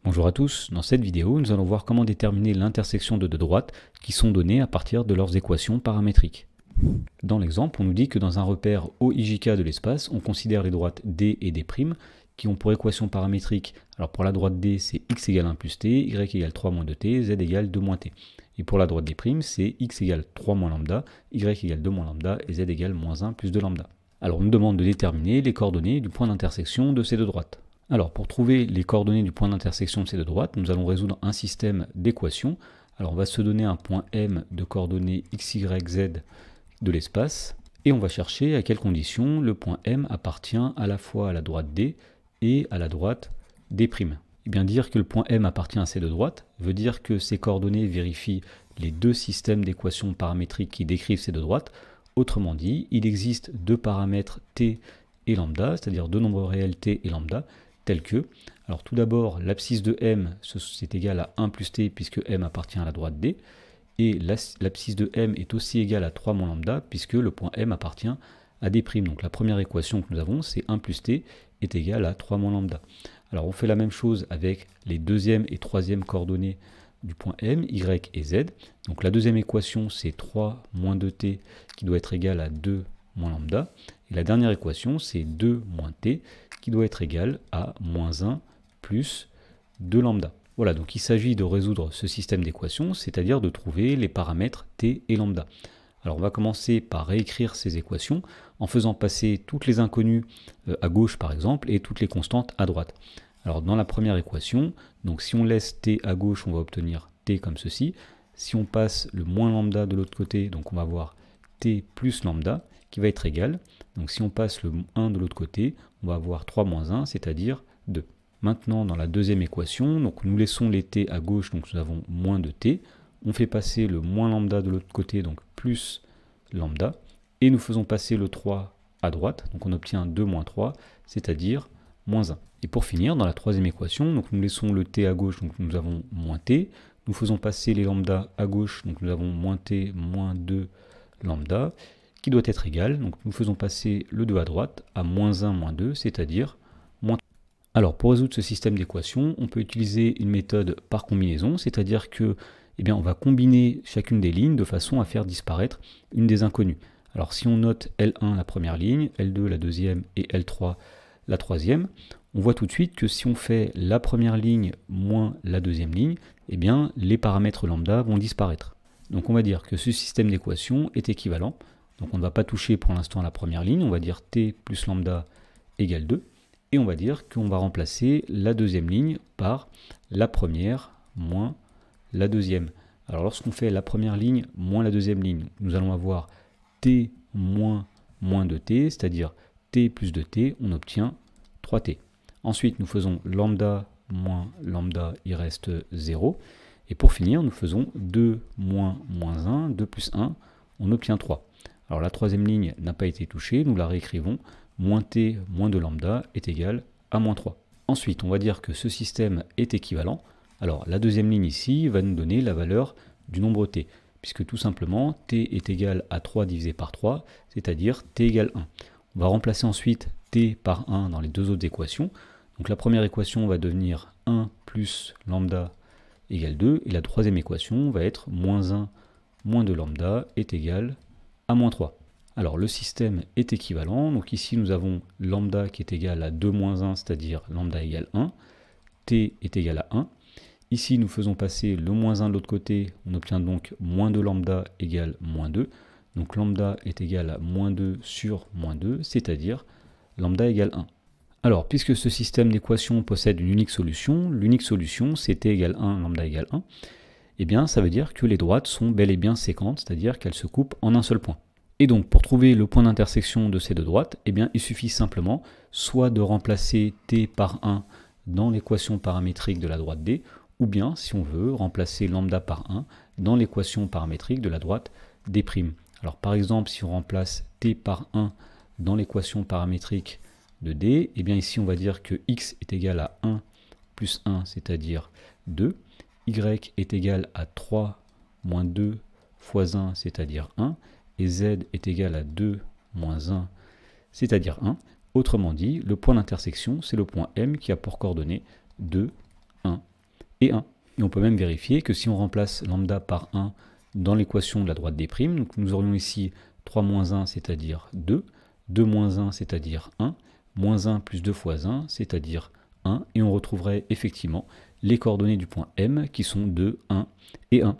Bonjour à tous, dans cette vidéo nous allons voir comment déterminer l'intersection de deux droites qui sont données à partir de leurs équations paramétriques. Dans l'exemple, on nous dit que dans un repère OIJK de l'espace, on considère les droites D et D' qui ont pour équation paramétrique, alors pour la droite D c'est x égale 1 plus t, y égale 3 moins 2t, z égale 2 moins t. Et pour la droite D' c'est x égale 3 moins lambda, y égale 2 moins lambda et z égale moins 1 plus 2 lambda. Alors on nous demande de déterminer les coordonnées du point d'intersection de ces deux droites. Alors pour trouver les coordonnées du point d'intersection de ces deux droites, nous allons résoudre un système d'équations. Alors on va se donner un point M de coordonnées x, y, z de l'espace, et on va chercher à quelles conditions le point M appartient à la fois à la droite D et à la droite D'. Et bien dire que le point M appartient à ces deux droites veut dire que ces coordonnées vérifient les deux systèmes d'équations paramétriques qui décrivent ces deux droites. Autrement dit, il existe deux paramètres t et lambda, c'est-à-dire deux nombres réels t et lambda, tels que, alors tout d'abord, l'abscisse de M, c'est égal à 1 plus t, puisque M appartient à la droite D, et l'abscisse de M est aussi égale à 3 moins lambda, puisque le point M appartient à D'. Donc la première équation que nous avons, c'est 1 plus t est égal à 3 moins lambda. Alors on fait la même chose avec les deuxième et troisième coordonnées du point M, Y et Z. Donc la deuxième équation, c'est 3 moins 2t qui doit être égal à 2 moins lambda. Et la dernière équation, c'est 2 moins t qui doit être égal à moins 1 plus 2 lambda. Voilà, donc il s'agit de résoudre ce système d'équations, c'est-à-dire de trouver les paramètres t et lambda. Alors on va commencer par réécrire ces équations en faisant passer toutes les inconnues à gauche par exemple et toutes les constantes à droite. Alors dans la première équation, donc si on laisse t à gauche, on va obtenir t comme ceci. Si on passe le moins lambda de l'autre côté, donc on va avoir t plus lambda qui va être égal. Donc si on passe le 1 de l'autre côté, on va avoir 3 moins 1, c'est-à-dire 2. Maintenant dans la deuxième équation, donc nous laissons les t à gauche, donc nous avons moins de t. On fait passer le moins lambda de l'autre côté, donc plus lambda. Et nous faisons passer le 3 à droite, donc on obtient 2 moins 3, c'est-à-dire moins 1. Et pour finir, dans la troisième équation, donc nous laissons le t à gauche, donc nous avons moins t. Nous faisons passer les lambda à gauche, donc nous avons moins t moins 2 lambda, qui doit être égal. Donc nous faisons passer le 2 à droite à moins 1 moins 2, c'est-à-dire moins 3. Alors pour résoudre ce système d'équations, on peut utiliser une méthode par combinaison, c'est-à-dire que on va combiner chacune des lignes de façon à faire disparaître une des inconnues. Alors si on note L1 la première ligne, L2 la deuxième et L3 la troisième, on voit tout de suite que si on fait la première ligne moins la deuxième ligne, les paramètres lambda vont disparaître. Donc on va dire que ce système d'équations est équivalent. Donc on ne va pas toucher pour l'instant la première ligne, on va dire t plus lambda égale 2. Et on va dire qu'on va remplacer la deuxième ligne par la première moins la deuxième. Alors lorsqu'on fait la première ligne moins la deuxième ligne, nous allons avoir t moins moins 2t, c'est-à-dire t plus 2t, on obtient 3t. Ensuite, nous faisons lambda moins lambda, il reste 0. Et pour finir, nous faisons 2 moins moins 1, 2 plus 1, on obtient 3. Alors la troisième ligne n'a pas été touchée, nous la réécrivons. Moins t moins 2 lambda est égal à moins 3. Ensuite, on va dire que ce système est équivalent. Alors la deuxième ligne ici va nous donner la valeur du nombre t, puisque tout simplement t est égal à 3 divisé par 3, c'est-à-dire t égale 1. On va remplacer ensuite t par 1 dans les deux autres équations. Donc la première équation va devenir 1 plus lambda égale 2, et la troisième équation va être moins 1 moins 2 lambda est égal à moins 3. Alors le système est équivalent, donc ici nous avons lambda qui est égal à 2 moins 1, c'est-à-dire lambda égale 1, t est égal à 1. Ici nous faisons passer le moins 1 de l'autre côté, on obtient donc moins 2 lambda égale moins 2. Donc lambda est égal à moins 2 sur moins 2, c'est-à-dire lambda égale 1. Alors puisque ce système d'équations possède une unique solution c'est t égale 1, lambda égale 1, ça veut dire que les droites sont bel et bien séquentes, c'est-à-dire qu'elles se coupent en un seul point. Et donc pour trouver le point d'intersection de ces deux droites, il suffit simplement soit de remplacer t par 1 dans l'équation paramétrique de la droite D, ou bien, si on veut, remplacer lambda par 1 dans l'équation paramétrique de la droite D'. Alors par exemple, si on remplace t par 1 dans l'équation paramétrique de D, ici on va dire que x est égal à 1 plus 1, c'est-à-dire 2, y est égal à 3 moins 2 fois 1, c'est-à-dire 1, et z est égal à 2 moins 1, c'est-à-dire 1. Autrement dit, le point d'intersection, c'est le point M qui a pour coordonnées 2, 1 et 1. Et on peut même vérifier que si on remplace lambda par 1 dans l'équation de la droite des primes, donc nous aurions ici 3 moins 1, c'est-à-dire 2, 2 moins 1, c'est-à-dire 1, moins 1 plus 2 fois 1, c'est-à-dire 1, et on retrouverait effectivement les coordonnées du point M qui sont 2, 1 et 1.